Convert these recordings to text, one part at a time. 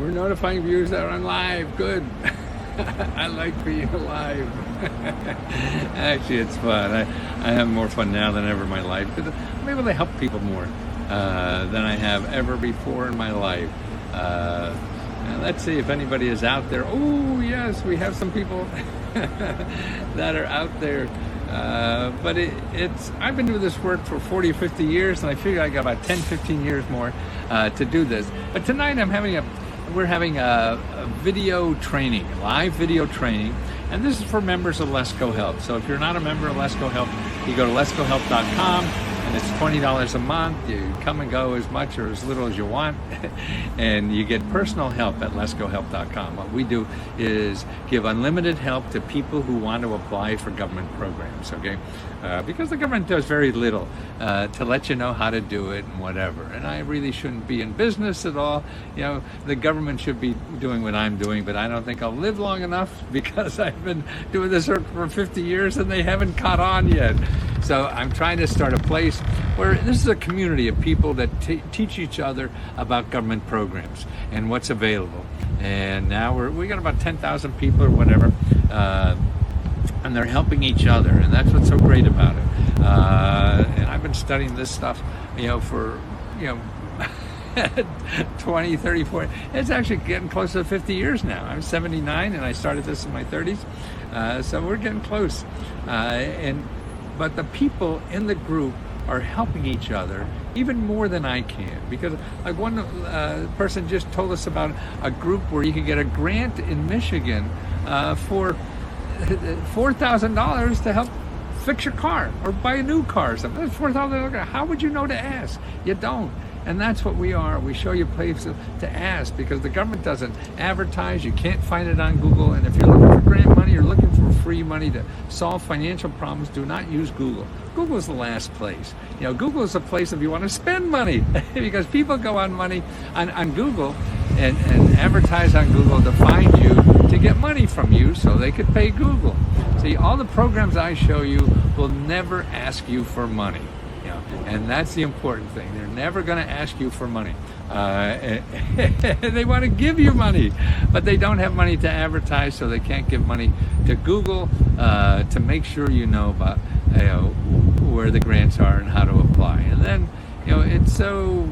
We're notifying viewers that are on live. Good. I like being alive. Actually, it's fun. I have more fun now than ever in my life because I'm able to help people more than I have ever before in my life. Let's see if anybody is out there. Oh, yes, we have some people that are out there. But I've been doing this work for 40 or 50 years, and I figure I got about 10, 15 years more to do this. But tonight we're having a video training, live video training, and this is for members of Let's Go Help. So if you're not a member of Let's Go Help, you go to letsgohelp.com, and it's $20 a month. You come and go as much or as little as you want, and you get personal help at letsgohelp.com. What we do is give unlimited help to people who want to apply for government programs, okay? Because the government does very little to let you know how to do it and whatever. And I really shouldn't be in business at all. You know, the government should be doing what I'm doing, but I don't think I'll live long enough because I've been doing this work for 50 years and they haven't caught on yet. So I'm trying to start a place where this is a community of people that teach each other about government programs and what's available. And now we got about 10,000 people or whatever, and they're helping each other, and that's what's so great about it. And I've been studying this stuff, for 20, 30, 40. It's actually getting close to 50 years now. I'm 79, and I started this in my 30s, so we're getting close. But the people in the group are helping each other even more than I can, because like one person just told us about a group where you can get a grant in Michigan for $4,000 to help fix your car or buy a new car or something. That's $4,000. How would you know to ask? You don't. And that's what we are. We show you places to ask because the government doesn't advertise. You can't find it on Google. And if you're looking for grant money, you're looking for free money to solve financial problems, do not use Google. Google is the last place. Google is a place if you want to spend money because people go on Google and advertise on Google to find you to get money from you so they could pay Google. See, all the programs I show you will never ask you for money. And that's the important thing. They're never going to ask you for money. They want to give you money, but they don't have money to advertise, so they can't give money to Google to make sure you know about where the grants are and how to apply. And then, it's so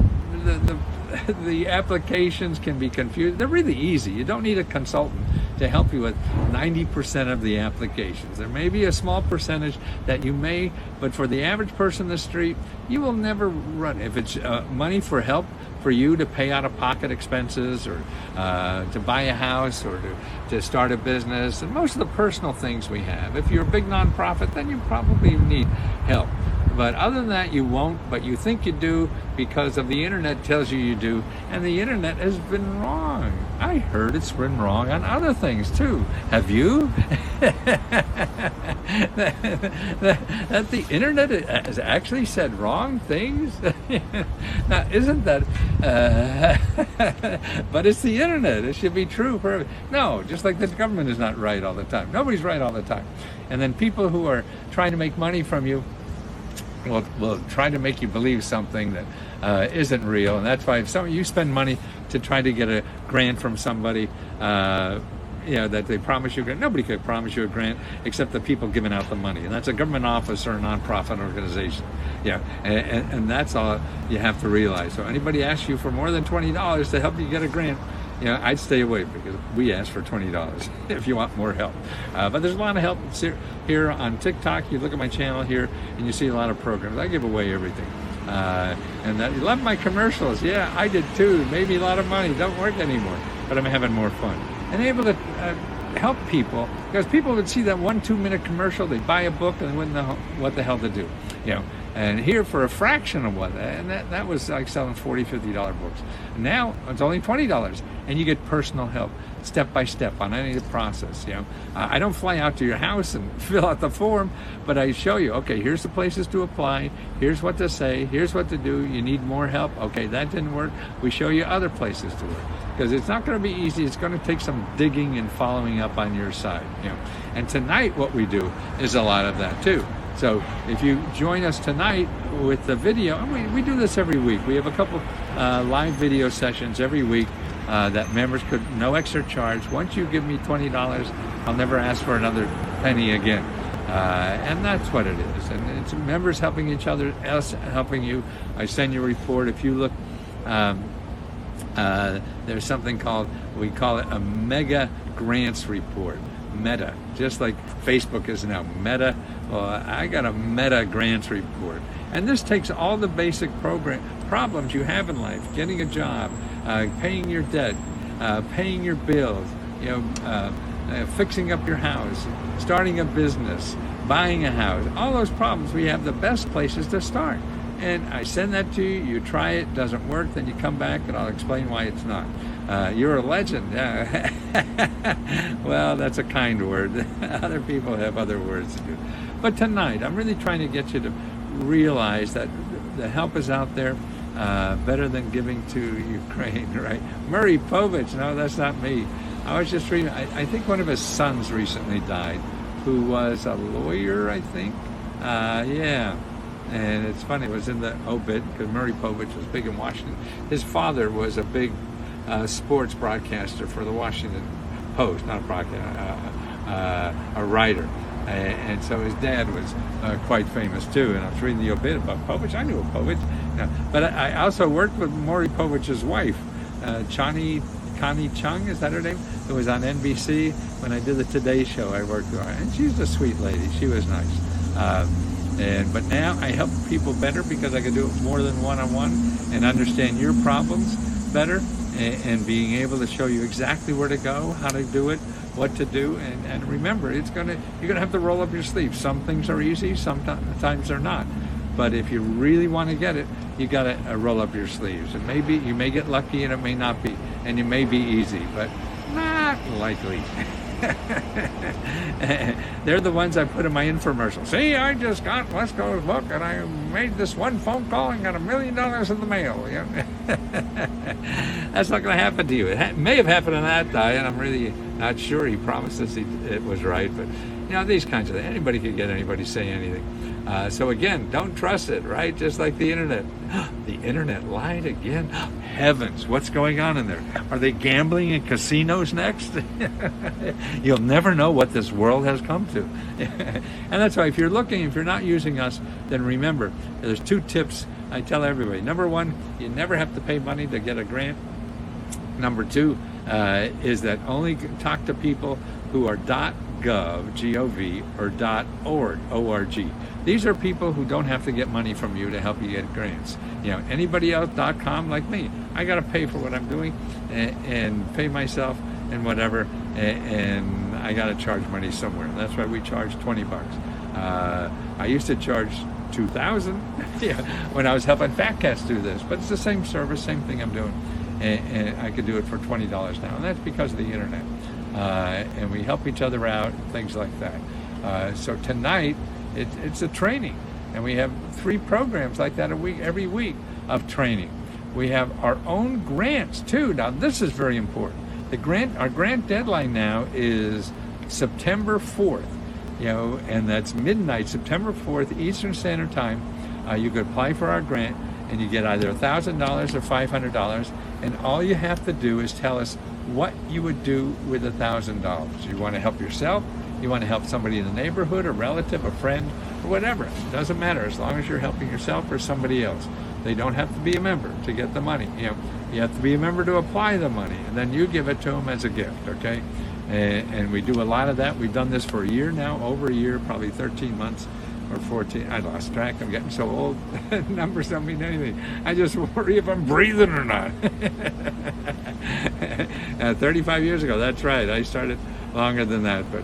the applications can be confused. They're really easy. You don't need a consultant to help you with 90% of the applications. There may be a small percentage that you may, but for the average person in the street, you will never run. If it's money for help for you to pay out-of-pocket expenses or to buy a house or to start a business, and most of the personal things we have. If you're a big nonprofit, then you probably need help. But other than that, you won't, but you think you do because of the internet tells you do, and the internet has been wrong. I heard it's been wrong on other things too. Have you? that the internet has actually said wrong things? Now, isn't that... but it's the internet. It should be true for everything. No, just like the government is not right all the time. Nobody's right all the time. And then people who are trying to make money from you will try to make you believe something that isn't real, and that's why if you spend money to try to get a grant from somebody, that they promise you a grant. Nobody could promise you a grant except the people giving out the money, and that's a government office or a nonprofit organization. And that's all you have to realize. So anybody asks you for more than $20 to help you get a grant, I'd stay away because we ask for $20 if you want more help. But there's a lot of help here on TikTok. You look at my channel here and you see a lot of programs. I give away everything. And you love my commercials. Yeah, I did too. Made me a lot of money. Don't work anymore. But I'm having more fun. And able to help people because people would see that 1-2 minute commercial, they'd buy a book and they wouldn't know what the hell to do. And here for a fraction of what, and that was like selling $40, $50 books. Now it's only $20, and you get personal help step by step on any of the process. I don't fly out to your house and fill out the form, but I show you, okay, here's the places to apply, here's what to say, here's what to do. You need more help. Okay, that didn't work. We show you other places to work because it's not going to be easy. It's going to take some digging and following up on your side. And tonight, what we do is a lot of that too. So if you join us tonight with the video, and we do this every week. We have a couple live video sessions every week that members could, no extra charge. Once you give me $20, I'll never ask for another penny again. And that's what it is. And it's members helping each other, us helping you. I send you a report. If you look, there's something called, we call it a mega grants report. Meta, just like Facebook is now Meta. Well, I got a Meta grants report, and this takes all the basic problems you have in life: getting a job, paying your debt, paying your bills, fixing up your house, starting a business, buying a house. All those problems, we have the best places to start. And I send that to you. You try it, doesn't work, then you come back, and I'll explain why it's not. You're a legend. Well, that's a kind word. Other people have other words to do. But tonight, I'm really trying to get you to realize that the help is out there, better than giving to Ukraine, right? Murray Povich, no, that's not me. I was just reading, I think one of his sons recently died, who was a lawyer, I think. Yeah. And it's funny, it was in the obit, because Murray Povich was big in Washington. His father was a big sports broadcaster for the Washington Post, not a broadcaster, a writer. And so his dad was quite famous too. And I was reading the obit about Povich. I knew of Povich. But I also worked with Maury Povich's wife, Connie Chung, is that her name? It was on NBC. When I did the Today Show, I worked with her. And she's a sweet lady. She was nice. But now I help people better because I can do it more than one-on-one and understand your problems better, and being able to show you exactly where to go, how to do it, what to do, and remember, you're gonna have to roll up your sleeves. Some things are easy, sometimes they're not. But if you really want to get it, you gotta roll up your sleeves. And maybe you may get lucky and it may not be, and it may be easy, but not likely. They're the ones I put in my infomercial. See, I just got Wesco's book, and I made this one phone call and got $1 million in the mail. That's not going to happen to you. It may have happened to that guy, and I'm really not sure. He promised us it was right, but these kinds of things. Anybody could get anybody to say anything. So again, don't trust it, right? Just like the internet. The internet lied again. Heavens, what's going on in there? Are they gambling in casinos next? You'll never know what this world has come to. And that's why if you're not using us, then remember, there's 2 tips I tell everybody. Number 1, you never have to pay money to get a grant. Number 2 is that only talk to people who are .gov, G-O-V, or .org, O-R-G. These are people who don't have to get money from you to help you get grants. Anybody else, .com, like me, I got to pay for what I'm doing and pay myself and whatever, and I got to charge money somewhere. That's why we charge $20. I used to charge $2,000 when I was helping Fat Cats do this, but it's the same service, same thing I'm doing, and I could do it for $20 now, and that's because of the internet. And we help each other out, things like that. So tonight, it's a training, and we have 3 programs like that every week of training. We have our own grants too. Now this is very important. Our grant deadline now is September 4th, and that's midnight, September 4th, Eastern Standard Time. You could apply for our grant, and you get either $1,000 or $500, and all you have to do is tell us what you would do with $1,000. You want to help yourself, you want to help somebody in the neighborhood, a relative, a friend, or whatever. It doesn't matter as long as you're helping yourself or somebody else. They don't have to be a member to get the money. You have to be a member to apply the money, and then you give it to them as a gift, okay? And we do a lot of that. We've done this for a year now, over a year, probably 13 months or 14. I lost track. I'm getting so old. Numbers don't mean anything. I just worry if I'm breathing or not. 35 years ago, that's right. I started longer than that, but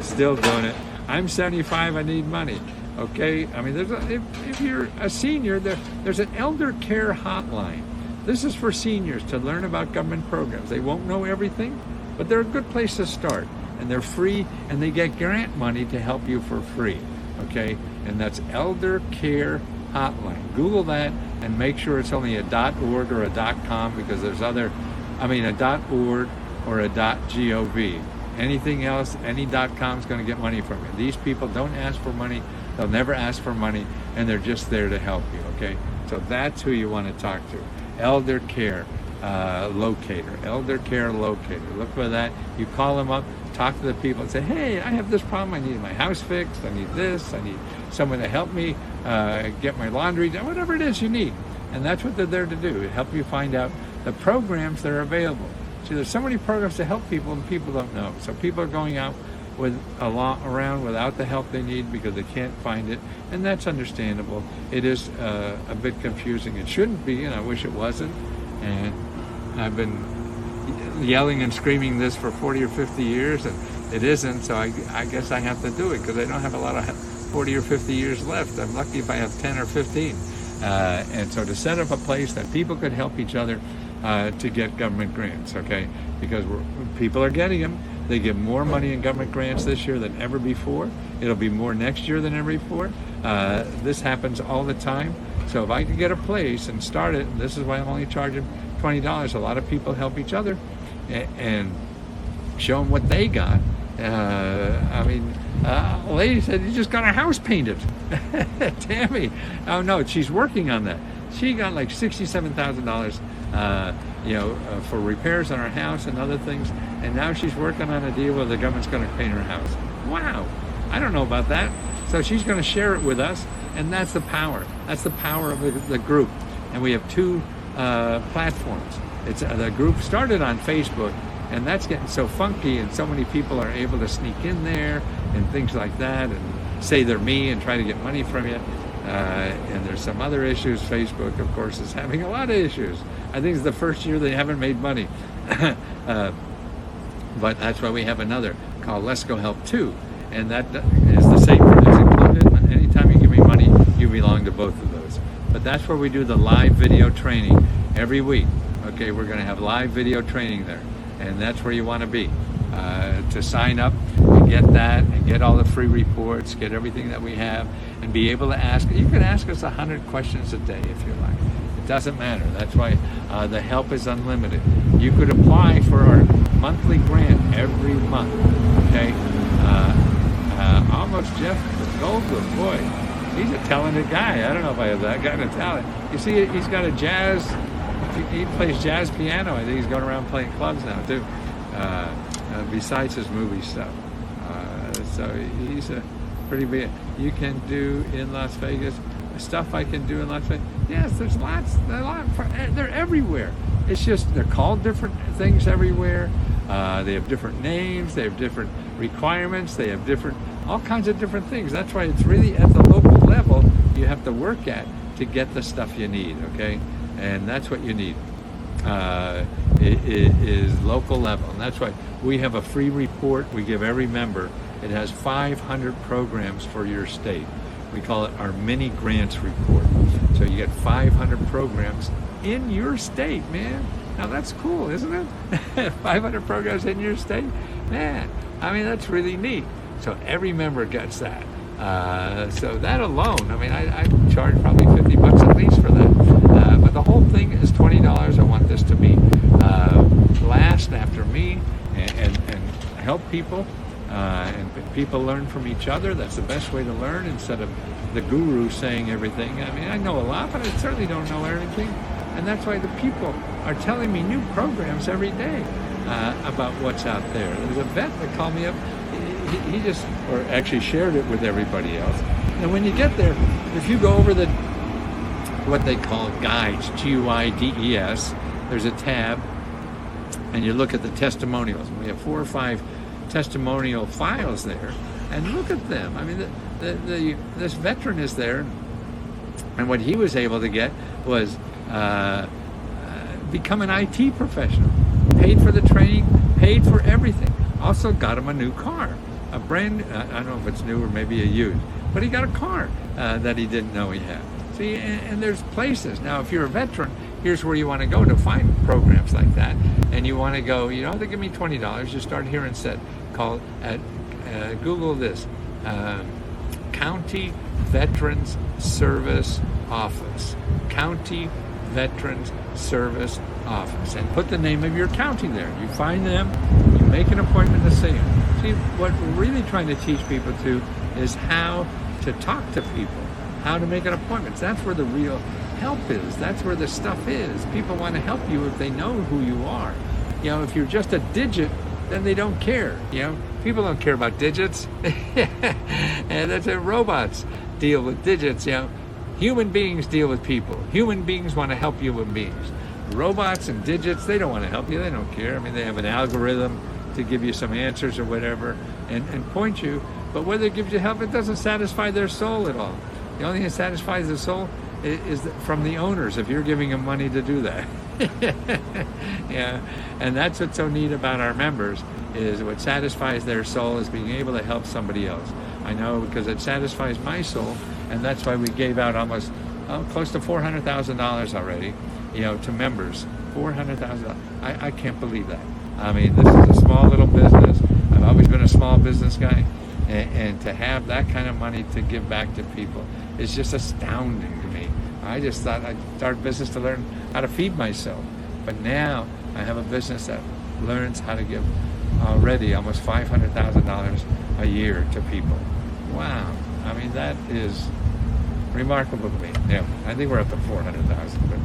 still doing it. I'm 75, I need money. Okay, I mean, if you're a senior, there's an elder care hotline. This is for seniors to learn about government programs. They won't know everything, but they're a good place to start. And they're free, and they get grant money to help you for free. Okay, and that's Elder Care Hotline. Google that and make sure it's only a .org or a .com, because there's a .org or a .gov. Anything else, any .com is going to get money from you. These people don't ask for money. They'll never ask for money, and they're just there to help you, okay? So that's who you want to talk to. Elder Care. locator, elder care locator. Look for that. You call them up, talk to the people and say, hey, I have this problem. I need my house fixed. I need this. I need someone to help me get my laundry done, whatever it is you need. And that's what they're there to do, to help you find out the programs that are available. See, there's so many programs to help people and people don't know. So people are going out around without the help they need because they can't find it, and that's understandable. It is a bit confusing. It shouldn't be, and I wish it wasn't. And I've been yelling and screaming this for 40 or 50 years, and it isn't, so I guess I have to do it because I don't have a lot of 40 or 50 years left. I'm lucky if I have 10 or 15. And so to set up a place that people could help each other to get government grants, okay? Because people are getting them. They get more money in government grants this year than ever before. It'll be more next year than ever before. This happens all the time. So if I could get a place and start it, and this is why I'm only charging $20, a lot of people help each other and show them what they got. I mean, a lady said, you just got a house painted. Tammy, oh no, she's working on that. She got like $67,000 for repairs on her house and other things, and now she's working on a deal where the government's going to paint her house. Wow, I don't know about that. So she's going to share it with us, and that's the power. That's the power of the group. And we have two platforms. It's the group started on Facebook, and that's getting so funky, and so many people are able to sneak in there and things like that, and say they're me and try to get money from you. And there's some other issues. Facebook, of course, is having a lot of issues. I think it's the first year they haven't made money. But that's why we have another called Let's Go Help 2. And that is the same as included. Anytime you give me money, you belong to both of those. But that's where we do the live video training every week. Okay, we're going to have live video training there. And that's where you want to be. To sign up and get that and get all the free reports, get everything that we have, and be able to ask. You can ask us 100 questions a day if you like. It doesn't matter. That's why the help is unlimited. You could apply for our monthly grant every month. Okay? Almost Jeff Goldblum, boy, he's a talented guy. I don't know if I have that kind of talent. You see, he's got a jazz. He plays jazz piano. I think he's going around playing clubs now too. Besides his movie stuff. So he's a pretty big. You can do in Las Vegas stuff I can do in Las Vegas. Yes, there's lots. They're everywhere. It's just they're called different things everywhere. They have different names. They have different requirements. They have all kinds of different things. That's why it's really at the local level you have to work at to get the stuff you need. Okay, and that's what you need. It is local level, and that's why we have a free report we give every member. It has 500 programs for your state. We call it our mini grants report. So you get 500 programs in your state, man. Now that's cool, isn't it? 500 programs in your state, man. I mean, that's really neat. So every member gets that. So that alone, I mean, I charge probably $50 at least for that. But the whole thing is $20. I want this to be last after me and help people. And people learn from each other. That's the best way to learn instead of the guru saying everything. I mean, I know a lot, but I certainly don't know everything. And that's why the people are telling me new programs every day about what's out there. There's a vet that called me up. He just, or actually shared it with everybody else. And when you get there, if you go over what they call guides, Guides, there's a tab, and you look at the testimonials. We have 4 or 5 testimonial files there, and look at them. I mean, this veteran is there, and what he was able to get was become an IT professional, paid for the training, paid for everything. Also got him a new car, a brand, I don't know if it's new or maybe a used, but he got a car that he didn't know he had. See, and there's places. Now, if you're a veteran, here's where you want to go to find programs like that. And you want to go, you don't have to give me $20. You start here instead. Call at Google this, County Veterans Service Office. County Veterans Service Office. And put the name of your county there. You find them, you make an appointment to see them. See, what we're really trying to teach people to is how to talk to people, how to make an appointment. That's where the real help is. That's where the stuff is. People want to help you if they know who you are. You know, if you're just a digit, then they don't care. You know, people don't care about digits. And that's it. Robots deal with digits. You know, human beings deal with people. Human beings want to help human beings. Robots and digits, they don't want to help you. They don't care. I mean, they have an algorithm to give you some answers or whatever and point you. But whether it gives you help, it doesn't satisfy their soul at all. The only thing that satisfies the soul is from the owners, if you're giving them money to do that. Yeah, and that's what's so neat about our members, is what satisfies their soul is being able to help somebody else. I know, because it satisfies my soul, and that's why we gave out almost close to $400,000 already, you know, to members. $400,000. I can't believe that. I mean, this is a small little business. I've always been a small business guy, and to have that kind of money to give back to people is just astounding to me. I just thought I'd start a business to learn how to feed myself. But now I have a business that learns how to give already almost $500,000 a year to people. Wow. I mean, that is remarkable to me. Yeah, I think we're up to 400,000, but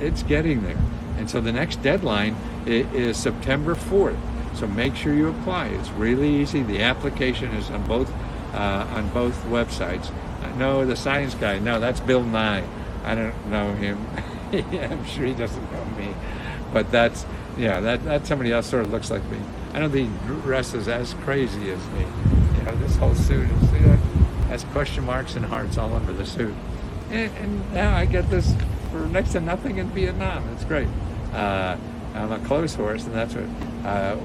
it's getting there. And so the next deadline is September 4th. So make sure you apply. It's really easy. The application is on both websites. No, the science guy. No, that's Bill Nye. I don't know him. Yeah, I'm sure he doesn't know me. But that's somebody else sort of looks like me. I don't think he dresses as crazy as me. You know, this whole suit has question marks and hearts all over the suit. And now I get this for next to nothing in Vietnam. It's great. I'm a clothes horse, and that's what.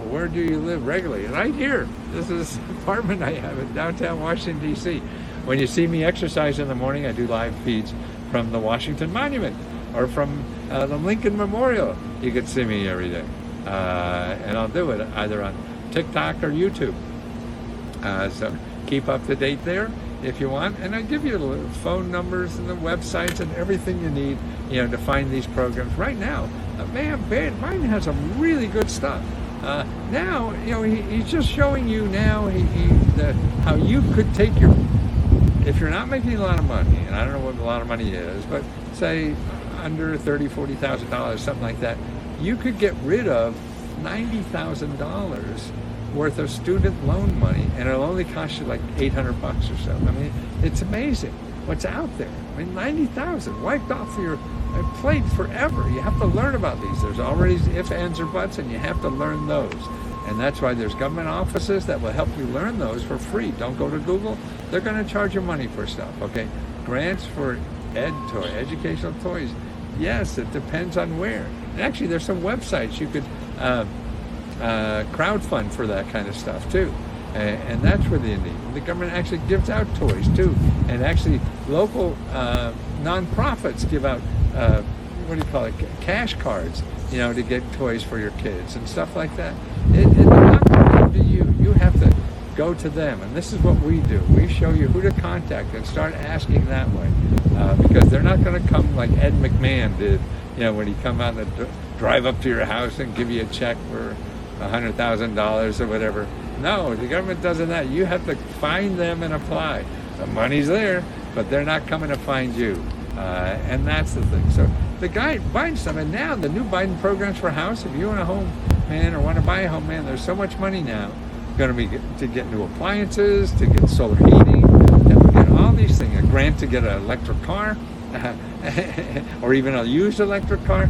Where do you live regularly? Right here. This is an apartment I have in downtown Washington, D.C. When you see me exercise in the morning, I do live feeds from the Washington Monument or from the Lincoln Memorial. You could see me every day. And I'll do it either on TikTok or YouTube. So keep up to date there if you want. And I give you the phone numbers and the websites and everything you need, you know, to find these programs. Right now, man, Biden has some really good stuff. Now, you know, he's just showing you now how you could take your, if you're not making a lot of money, and I don't know what a lot of money is, but say under $30,000, $40,000, something like that, you could get rid of $90,000 worth of student loan money, and it'll only cost you like $800 or so. I mean, it's amazing what's out there. I mean, 90,000 wiped off your plate forever. You have to learn about these. There's already ifs, ands, or buts, and you have to learn those. And that's why there's government offices that will help you learn those for free. Don't go to Google. They're going to charge you money for stuff, okay? Grants for educational toys. Yes, it depends on where. And actually, there's some websites you could crowdfund for that kind of stuff, too. And that's where they need. The government actually gives out toys, too. And actually, local nonprofits give out, cash cards, you know, to get toys for your kids and stuff like that. It's not going to come to you. You have to go to them. And this is what we do. We show you who to contact and start asking that way. Because they're not going to come like Ed McMahon did, you know, when he come out and drive up to your house and give you a check for $100,000 or whatever. No, the government doesn't that. You have to find them and apply. The money's there, but they're not coming to find you. And that's the thing. So the guy Biden stuff, and now the new Biden programs for a house, if you own a home, man, or want to buy a home, man, there's so much money now going to be to get new appliances, to get solar heating, to get all these things. A grant to get an electric car, or even a used electric car.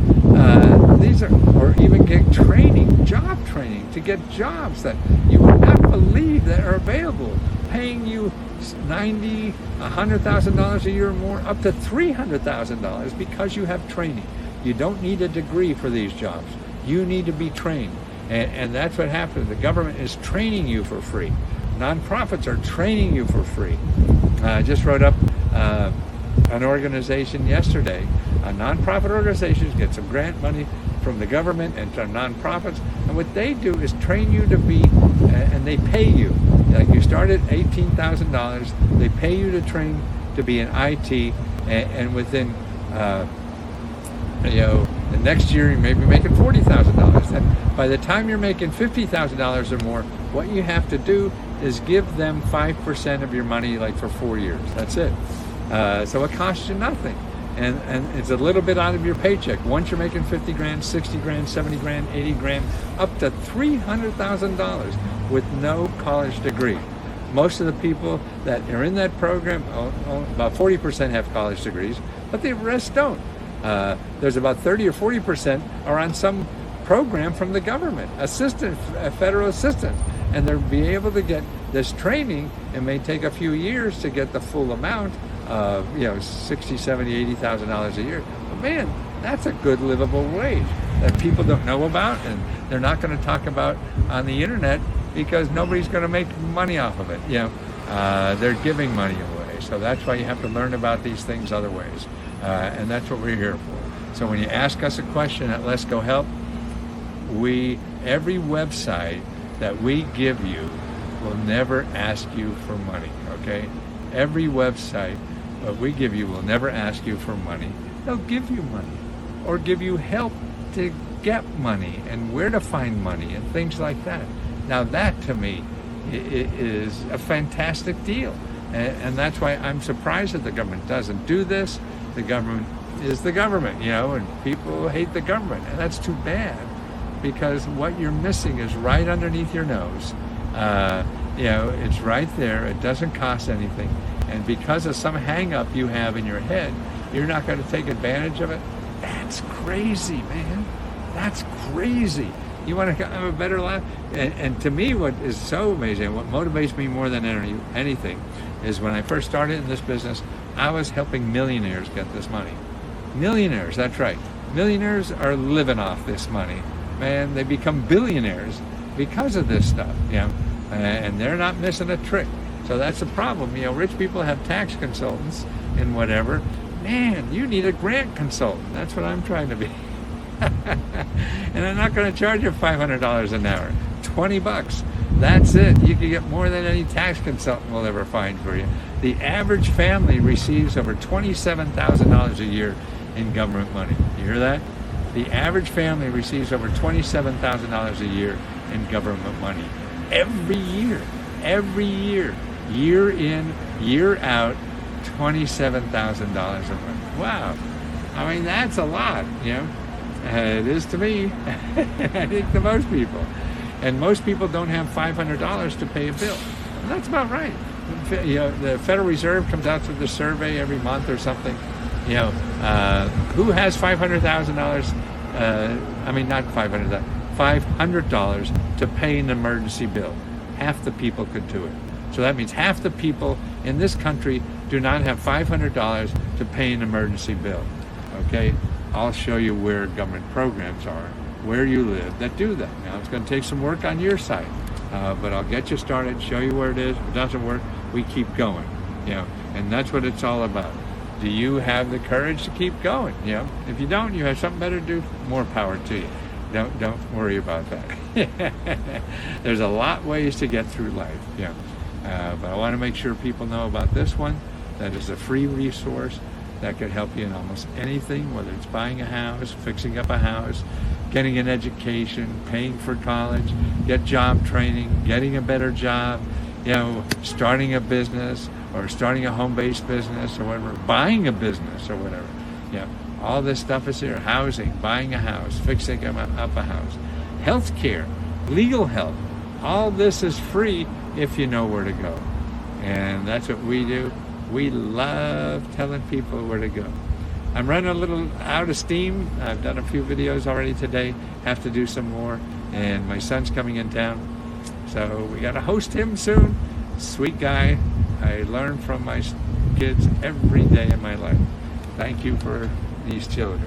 Or even get training, job training, to get jobs that you would not believe that are available, paying you $90,000, $100,000 a year or more, up to $300,000 because you have training. You don't need a degree for these jobs. You need to be trained. And that's what happens. The government is training you for free. Nonprofits are training you for free. I just wrote up an organization yesterday. Nonprofit organizations get some grant money from the government and from nonprofits, and what they do is train you to be, and they pay you. Like you start at $18,000, they pay you to train to be in IT, and within, the next year you may be making $40,000. And by the time you're making $50,000 or more, what you have to do is give them 5% of your money, like for 4 years. That's it. So it costs you nothing. and it's a little bit out of your paycheck. Once you're making 50 grand, 60 grand, 70 grand, 80 grand, up to $300,000 with no college degree. Most of the people that are in that program, about 40% have college degrees, but the rest don't. There's about 30 or 40% are on some program from the government, federal assistance, and they'll be able to get this training. It may take a few years to get the full amount of, $60, $70, $80,000 a year. But man, that's a good livable wage that people don't know about, and they're not going to talk about on the internet because nobody's going to make money off of it. They're giving money away. So that's why you have to learn about these things other ways. And that's what we're here for. So when you ask us a question at Let's Go Help, every website that we give you will never ask you for money, okay? Every website that we give you will never ask you for money. They'll give you money or give you help to get money and where to find money and things like that. Now that to me is a fantastic deal. And that's why I'm surprised that the government doesn't do this. The government is the government, and people hate the government. And that's too bad, because what you're missing is right underneath your nose. It's right there. It doesn't cost anything. And because of some hang up you have in your head, you're not going to take advantage of it. That's crazy, man. That's crazy. You want to have a better life? And to me, what is so amazing, what motivates me more than anything, is when I first started in this business, I was helping millionaires get this money. Millionaires, that's right. Millionaires are living off this money. Man, they become billionaires because of this stuff, and they're not missing a trick. So that's the problem. Rich people have tax consultants and whatever. Man, you need a grant consultant. That's what I'm trying to be. And I'm not going to charge you $500 an hour. $20. That's it. You can get more than any tax consultant will ever find for you. The average family receives over $27,000 a year in government money. You hear that? The average family receives over $27,000 a year in government money. Every year. Year in, year out, $27,000 a month. Wow. I mean, that's a lot, It is to me. I think to most people. And most people don't have $500 to pay a bill. And that's about right. The Federal Reserve comes out with a survey every month or something. Who has $500,000? Not $500,000. $500 to pay an emergency bill. Half the people could do it. So that means half the people in this country do not have $500 to pay an emergency bill. Okay? I'll show you where government programs are, where you live, that do that. Now, it's going to take some work on your side, but I'll get you started, show you where it is. If it doesn't work, we keep going, and that's what it's all about. Do you have the courage to keep going? If you don't, you have something better to do, more power to you. Don't worry about that. There's a lot ways to get through life, but I want to make sure people know about this one. That is a free resource that could help you in almost anything, whether it's buying a house, fixing up a house, getting an education, paying for college, get job training, getting a better job, starting a business or starting a home-based business or whatever, buying a business or whatever. All this stuff is here. Housing, buying a house, fixing up a house, healthcare, legal help. All this is free if you know where to go. And that's what we do. We love telling people where to go. I'm running a little out of steam. I've done a few videos already today. Have to do some more. And my son's coming in town. So we got to host him soon. Sweet guy. I learn from my kids every day in my life. Thank you for these children.